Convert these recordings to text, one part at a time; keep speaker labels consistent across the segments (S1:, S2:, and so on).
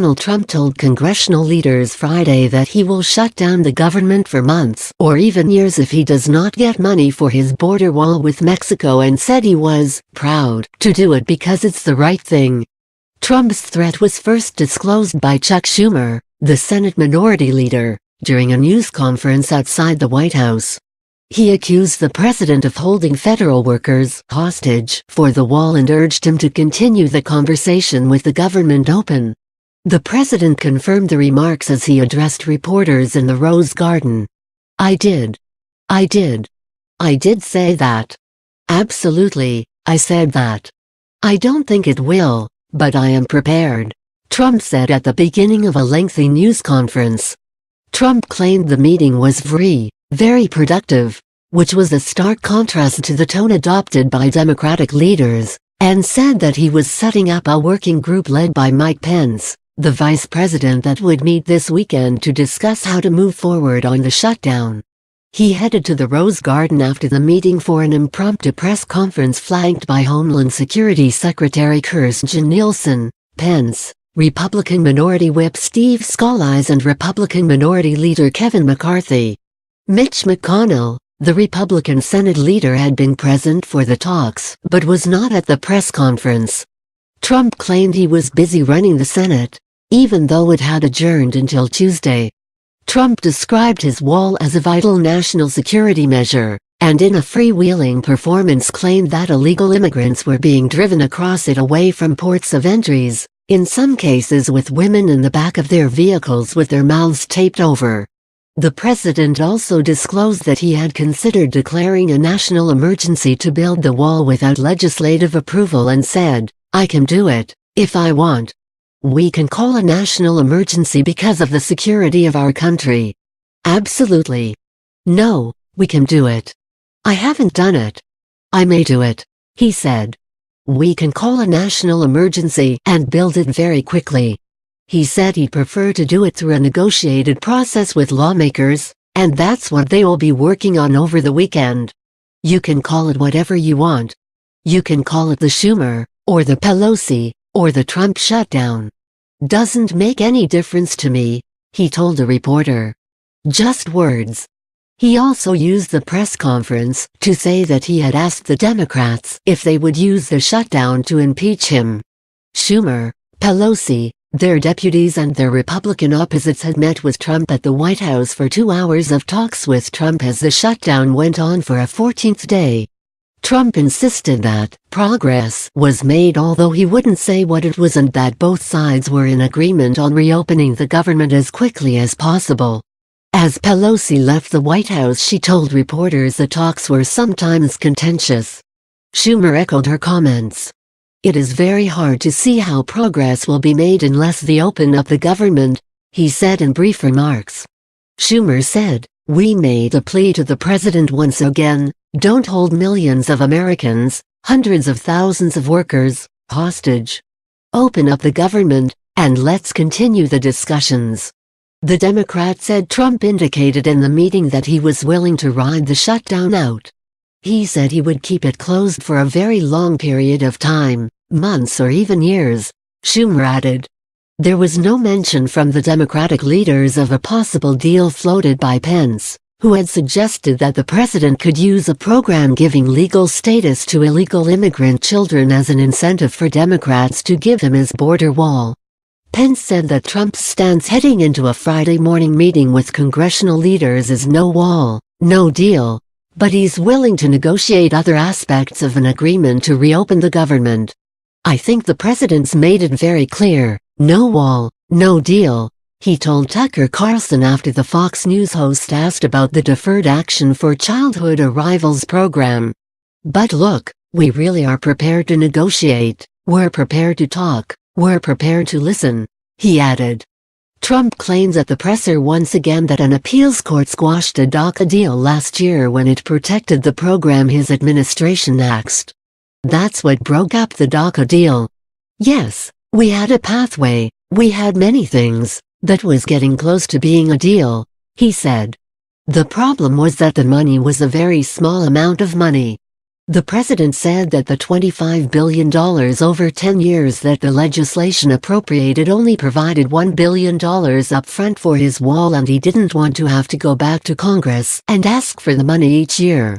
S1: Donald Trump told congressional leaders Friday that he will shut down the government for months or even years if he does not get money for his border wall with Mexico, and said he was proud to do it because it's the right thing. Trump's threat was first disclosed by Chuck Schumer, the Senate Minority Leader, during a news conference outside the White House. He accused the president of holding federal workers hostage for the wall and urged him to continue the conversation with the government open. The president confirmed the remarks as he addressed reporters in the Rose Garden. I did say that. Absolutely, I said that. I don't think it will, but I am prepared, Trump said at the beginning of a lengthy news conference. Trump claimed the meeting was very productive, which was a stark contrast to the tone adopted by Democratic leaders, and said that he was setting up a working group led by Mike Pence, the vice president, that would meet this weekend to discuss how to move forward on the shutdown. He headed to the Rose Garden after the meeting for an impromptu press conference flanked by Homeland Security Secretary Kirstjen Nielsen, Pence, Republican Minority Whip Steve Scalise, and Republican Minority Leader Kevin McCarthy. Mitch McConnell, the Republican Senate leader, had been present for the talks but was not at the press conference. Trump claimed he was busy running the Senate, even though it had adjourned until Tuesday. Trump described his wall as a vital national security measure, and in a freewheeling performance claimed that illegal immigrants were being driven across it away from ports of entries, in some cases with women in the back of their vehicles with their mouths taped over. The president also disclosed that he had considered declaring a national emergency to build the wall without legislative approval and said, I can do it, if I want. We can call a national emergency because of the security of our country. Absolutely. No, we can do it. I haven't done it. I may do it, he said. We can call a national emergency and build it very quickly. He said he'd prefer to do it through a negotiated process with lawmakers, and that's what they will be working on over the weekend. You can call it whatever you want. You can call it the Schumer, or the Pelosi, or the Trump shutdown. Doesn't make any difference to me, he told a reporter. Just words. He also used the press conference to say that he had asked the Democrats if they would use the shutdown to impeach him. Schumer, Pelosi, their deputies and their Republican opposites had met with Trump at the White House for 2 hours of talks with Trump as the shutdown went on for a 14th day. Trump insisted that progress was made, although he wouldn't say what it was, and that both sides were in agreement on reopening the government as quickly as possible. As Pelosi left the White House, she told reporters the talks were sometimes contentious. Schumer echoed her comments. It is very hard to see how progress will be made unless they open up the government, he said in brief remarks. Schumer said, we made a plea to the president once again, don't hold millions of Americans, hundreds of thousands of workers, hostage. Open up the government, and let's continue the discussions. The Democrat said Trump indicated in the meeting that he was willing to ride the shutdown out. He said he would keep it closed for a very long period of time, months or even years, Schumer added. There was no mention from the Democratic leaders of a possible deal floated by Pence, who had suggested that the president could use a program giving legal status to illegal immigrant children as an incentive for Democrats to give him his border wall. Pence said that Trump's stance heading into a Friday morning meeting with congressional leaders is no wall, no deal, but he's willing to negotiate other aspects of an agreement to reopen the government. I think the president's made it very clear, no wall, no deal, he told Tucker Carlson after the Fox News host asked about the Deferred Action for Childhood Arrivals program. But look, we really are prepared to negotiate, we're prepared to talk, we're prepared to listen, he added. Trump claims at the presser once again that an appeals court squashed a DACA deal last year when it protected the program his administration axed. That's what broke up the DACA deal. Yes, we had a pathway, we had many things, that was getting close to being a deal, he said. The problem was that the money was a very small amount of money. The president said that the $25 billion over 10 years that the legislation appropriated only provided $1 billion up front for his wall, and he didn't want to have to go back to Congress and ask for the money each year.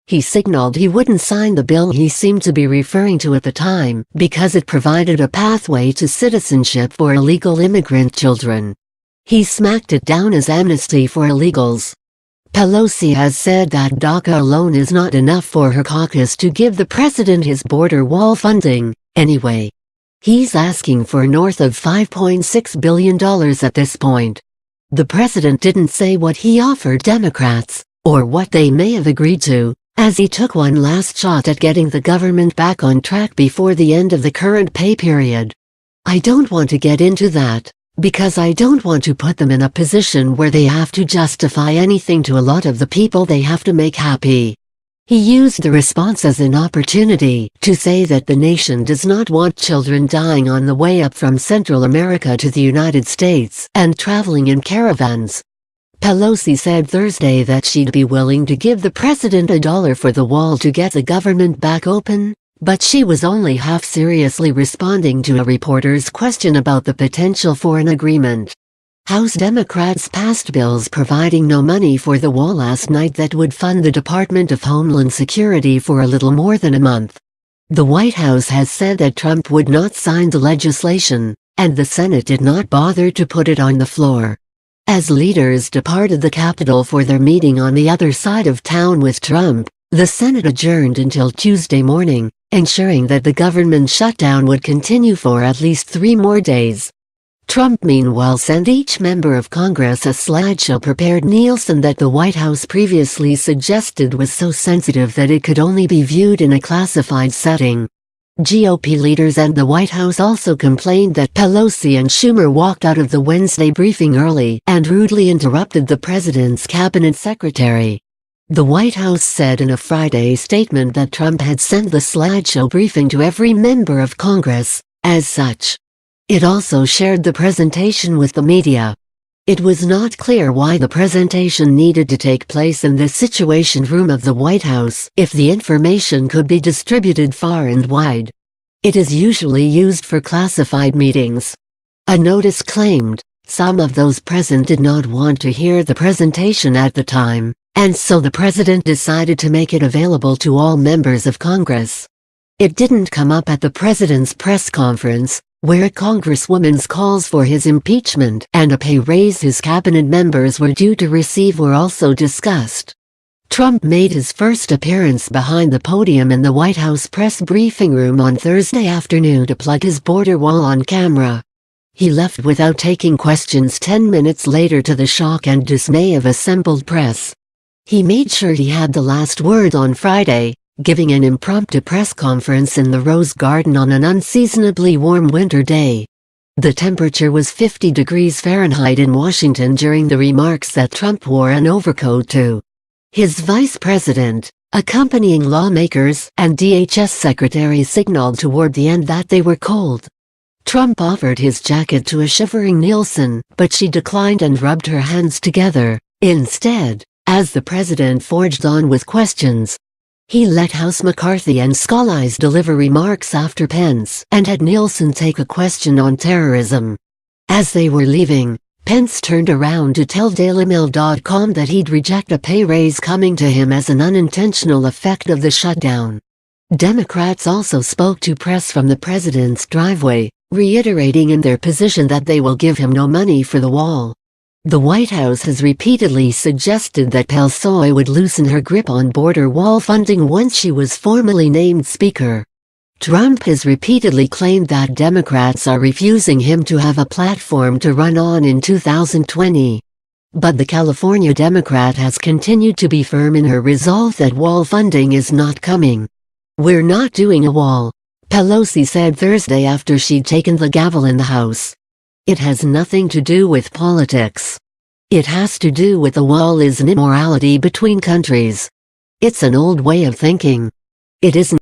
S1: He signaled he wouldn't sign the bill he seemed to be referring to at the time because it provided a pathway to citizenship for illegal immigrant children. He smacked it down as amnesty for illegals. Pelosi has said that DACA alone is not enough for her caucus to give the president his border wall funding, anyway. He's asking for north of $5.6 billion at this point. The president didn't say what he offered Democrats, or what they may have agreed to, as he took one last shot at getting the government back on track before the end of the current pay period. I don't want to get into that, because I don't want to put them in a position where they have to justify anything to a lot of the people they have to make happy. He used the response as an opportunity to say that the nation does not want children dying on the way up from Central America to the United States and traveling in caravans. Pelosi said Thursday that she'd be willing to give the president $1 for the wall to get the government back open, but she was only half-seriously responding to a reporter's question about the potential for an agreement. House Democrats passed bills providing no money for the wall last night that would fund the Department of Homeland Security for a little more than a month. The White House has said that Trump would not sign the legislation, and the Senate did not bother to put it on the floor. As leaders departed the Capitol for their meeting on the other side of town with Trump, the Senate adjourned until Tuesday morning, ensuring that the government shutdown would continue for at least 3 more days. Trump meanwhile sent each member of Congress a slideshow prepared Nielsen that the White House previously suggested was so sensitive that it could only be viewed in a classified setting. GOP leaders and the White House also complained that Pelosi and Schumer walked out of the Wednesday briefing early and rudely interrupted the president's cabinet secretary. The White House said in a Friday statement that Trump had sent the slideshow briefing to every member of Congress, as such. It also shared the presentation with the media. It was not clear why the presentation needed to take place in the Situation Room of the White House if the information could be distributed far and wide. It is usually used for classified meetings. A notice claimed, some of those present did not want to hear the presentation at the time, and so the president decided to make it available to all members of Congress. It didn't come up at the president's press conference, where a congresswoman's calls for his impeachment and a pay raise his cabinet members were due to receive were also discussed. Trump made his first appearance behind the podium in the White House press briefing room on Thursday afternoon to plug his border wall on camera. He left without taking questions 10 minutes later to the shock and dismay of assembled press. He made sure he had the last word on Friday, giving an impromptu press conference in the Rose Garden on an unseasonably warm winter day. The temperature was 50 degrees Fahrenheit in Washington during the remarks that Trump wore an overcoat too. His vice president, accompanying lawmakers and DHS secretaries signaled toward the end that they were cold. Trump offered his jacket to a shivering Nielsen, but she declined and rubbed her hands together, instead, as the president forged on with questions. He let House McCarthy and Scalise deliver remarks after Pence and had Nielsen take a question on terrorism. As they were leaving, Pence turned around to tell DailyMail.com that he'd reject a pay raise coming to him as an unintentional effect of the shutdown. Democrats also spoke to press from the president's driveway, reiterating in their position that they will give him no money for the wall. The White House has repeatedly suggested that Pelosi would loosen her grip on border wall funding once she was formally named Speaker. Trump has repeatedly claimed that Democrats are refusing him to have a platform to run on in 2020. But the California Democrat has continued to be firm in her resolve that wall funding is not coming. "We're not doing a wall," Pelosi said Thursday after she'd taken the gavel in the House. "It has nothing to do with politics. It has to do with the wall is an immorality between countries. It's an old way of thinking. It isn't